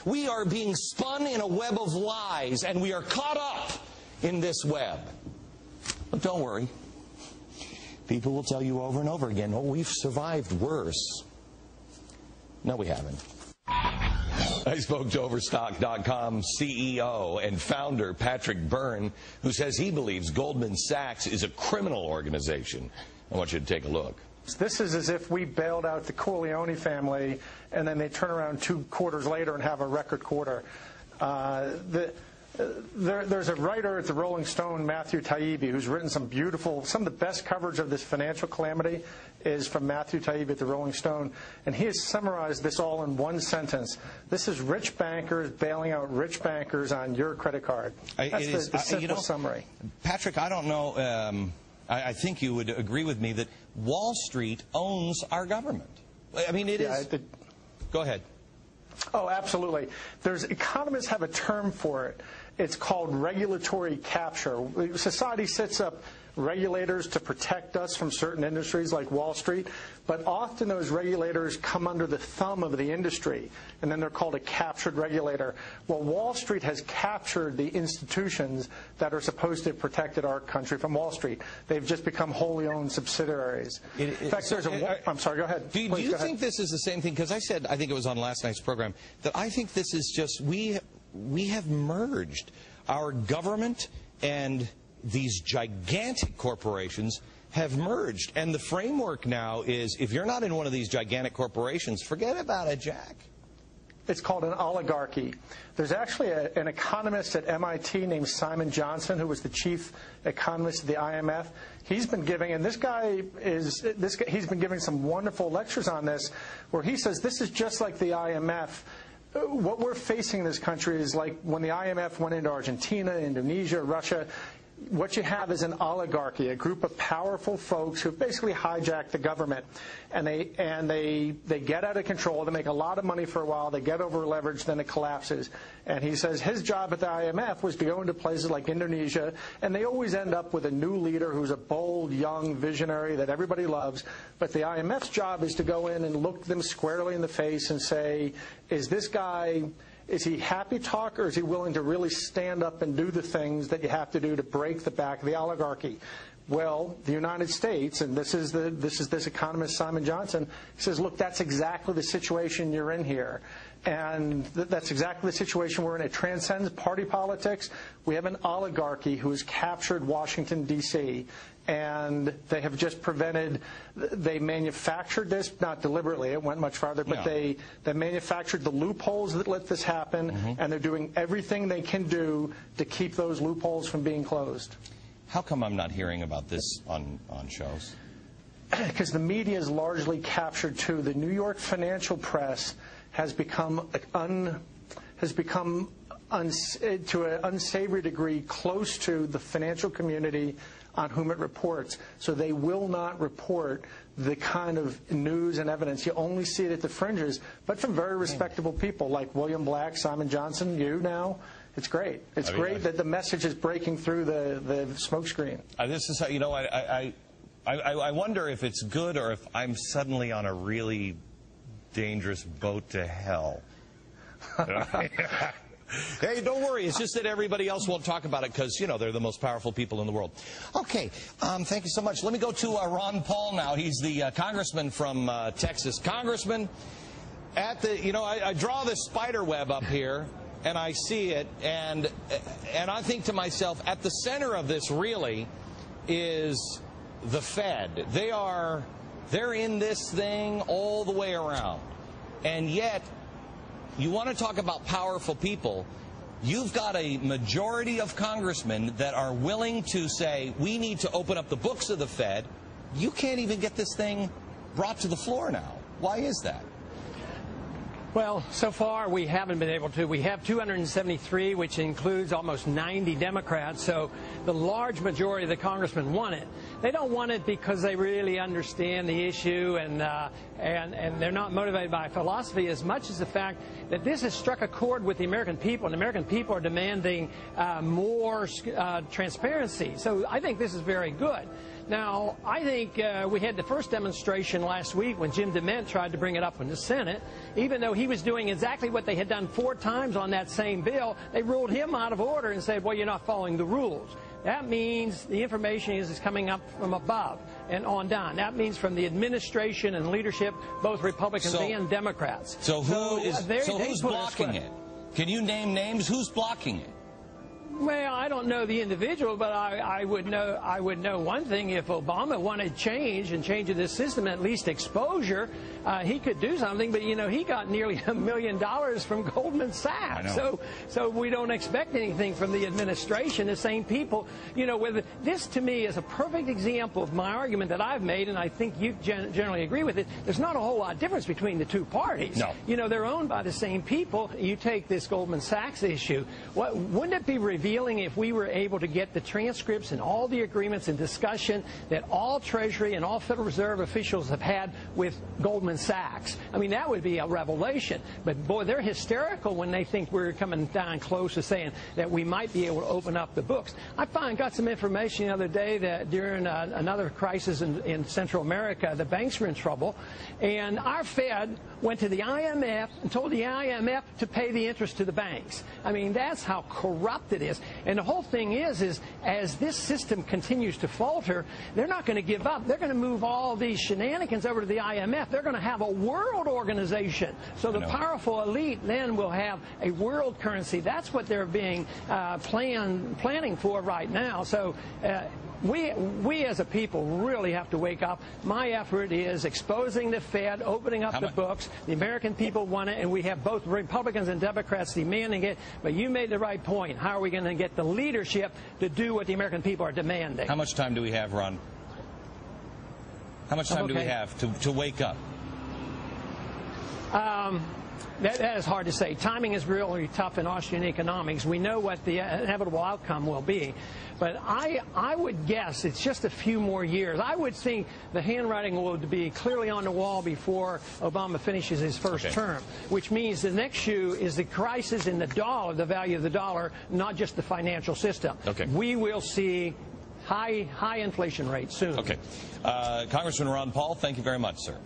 We are being spun in a web of lies, and we are caught up in this web. But don't worry. People will tell you over and over again, oh, we've survived worse. No, we haven't. I spoke to Overstock.com CEO and founder Patrick Byrne, who says he believes Goldman Sachs is a criminal organization. I want you to take a look. This is as if we bailed out the Corleone family, and then they turn around 2 quarters later and have a record quarter. There's a writer at the Rolling Stone, Matthew Taibbi, who's written some of the best coverage of this financial calamity is from Matthew Taibbi at the Rolling Stone, and he has summarized this all in one sentence. This is rich bankers bailing out rich bankers on your credit card. That's the simple summary. Patrick, I don't know, I think you would agree with me that Wall Street owns our government. I mean, it is... Go ahead. Oh, absolutely. Economists have a term for it. It's called regulatory capture. Society sets up regulators to protect us from certain industries like Wall Street, but often those regulators come under the thumb of the industry, and then they're called a captured regulator. Well, Wall Street has captured the institutions that are supposed to have protected our country from Wall Street. They've just become wholly owned subsidiaries. In fact, I'm sorry, go ahead. Do you think this is the same thing? Because I said, I think it was on last night's program, that I think this is just, we have merged our government and these gigantic corporations have merged. And the framework now is, if you're not in one of these gigantic corporations, forget about it, Jack. It's called an oligarchy. There's actually an economist at MIT named Simon Johnson, who was the chief economist of the IMF. He's been giving, and he's been giving some wonderful lectures on this, where he says this is just like the IMF. What we're facing in this country is like when the IMF went into Argentina, Indonesia, Russia. What you have is an oligarchy, a group of powerful folks who basically hijacked the government, and they get out of control. They make a lot of money for a while. They get over leveraged, then it collapses. And he says his job at the IMF was to go into places like Indonesia, and they always end up with a new leader who's a bold, young visionary that everybody loves. But the IMF's job is to go in and look them squarely in the face and say, is this guy... is he happy talk, or is he willing to really stand up and do the things that you have to do to break the back of the oligarchy? Well, the United States, and this is this economist Simon Johnson, says, look, that's exactly the situation you're in here. And that's exactly the situation we're in. It transcends party politics. We have an oligarchy who has captured Washington, D.C., and they have just they manufactured this, not deliberately, it went much farther, but they manufactured the loopholes that let this happen, and they're doing everything they can do to keep those loopholes from being closed. How come I'm not hearing about this on shows? Because the media is largely captured too. The New York financial press has become to an unsavory degree close to the financial community on whom it reports. So they will not report the kind of news and evidence. You only see it at the fringes, but from very respectable people like William Black, Simon Johnson, you now. It's great. It's great that the message is breaking through the smoke screen. This is how, you know, I wonder if it's good or if I'm suddenly on a really dangerous boat to hell. Hey, don't worry. It's just that everybody else won't talk about it because, you know, they're the most powerful people in the world. Okay. Thank you so much. Let me go to Ron Paul now. He's the congressman from Texas. Congressman, I draw this spider web up here, and I see it, and I think to myself, at the center of this really is the Fed. They're in this thing all the way around. And yet, you want to talk about powerful people, you've got a majority of congressmen that are willing to say, we need to open up the books of the Fed. You can't even get this thing brought to the floor now. Why is that? Well, so far we haven't been able to. We have 273, which includes almost 90 Democrats, so the large majority of the congressmen want it. They don't want it because they really understand the issue and they're not motivated by philosophy as much as the fact that this has struck a chord with the American people, and the American people are demanding more transparency. So I think this is very good. Now, I think we had the first demonstration last week when Jim DeMint tried to bring it up in the Senate. Even though he was doing exactly what they had done 4 times on that same bill, they ruled him out of order and said, well, you're not following the rules. That means the information is coming up from above and on down. That means from the administration and leadership, both Republicans and Democrats. So who's blocking it? Can you name names? Who's blocking it? Well, I don't know the individual, but I would know one thing. If Obama wanted change and change of this system, at least exposure, he could do something. But, you know, he got nearly $1 million from Goldman Sachs. So we don't expect anything from the administration. The same people, you know, this to me is a perfect example of my argument that I've made, and I think you generally agree with it. There's not a whole lot of difference between the two parties. No. You know, they're owned by the same people. You take this Goldman Sachs issue. Wouldn't it be revealing if we were able to get the transcripts and all the agreements and discussion that all Treasury and all Federal Reserve officials have had with Goldman Sachs? I mean, that would be a revelation. But, boy, they're hysterical when they think we're coming down close to saying that we might be able to open up the books. I got some information the other day that during another crisis in Central America, the banks were in trouble, and our Fed went to the IMF and told the IMF to pay the interest to the banks. I mean, that's how corrupt it is. And the whole thing is as this system continues to falter, they're not going to give up. They're going to move all these shenanigans over to the IMF. They're going to have a world organization. So the powerful elite then will have a world currency. That's what they're being planning for right now. So we as a people really have to wake up. My effort is exposing the Fed, opening up the books. The American people want it, and we have both Republicans and Democrats demanding it. But you made the right point. How are we going to get the leadership to do what the American people are demanding? How much time do we have, Ron? How much time do we have to wake up? That is hard to say. Timing is really tough in Austrian economics. We know what the inevitable outcome will be. But I would guess it's just a few more years. I would think the handwriting will be clearly on the wall before Obama finishes his first term, which means the next shoe is the crisis in the dollar, the value of the dollar, not just the financial system. We will see high inflation rates soon. Congressman Ron Paul, thank you very much, sir.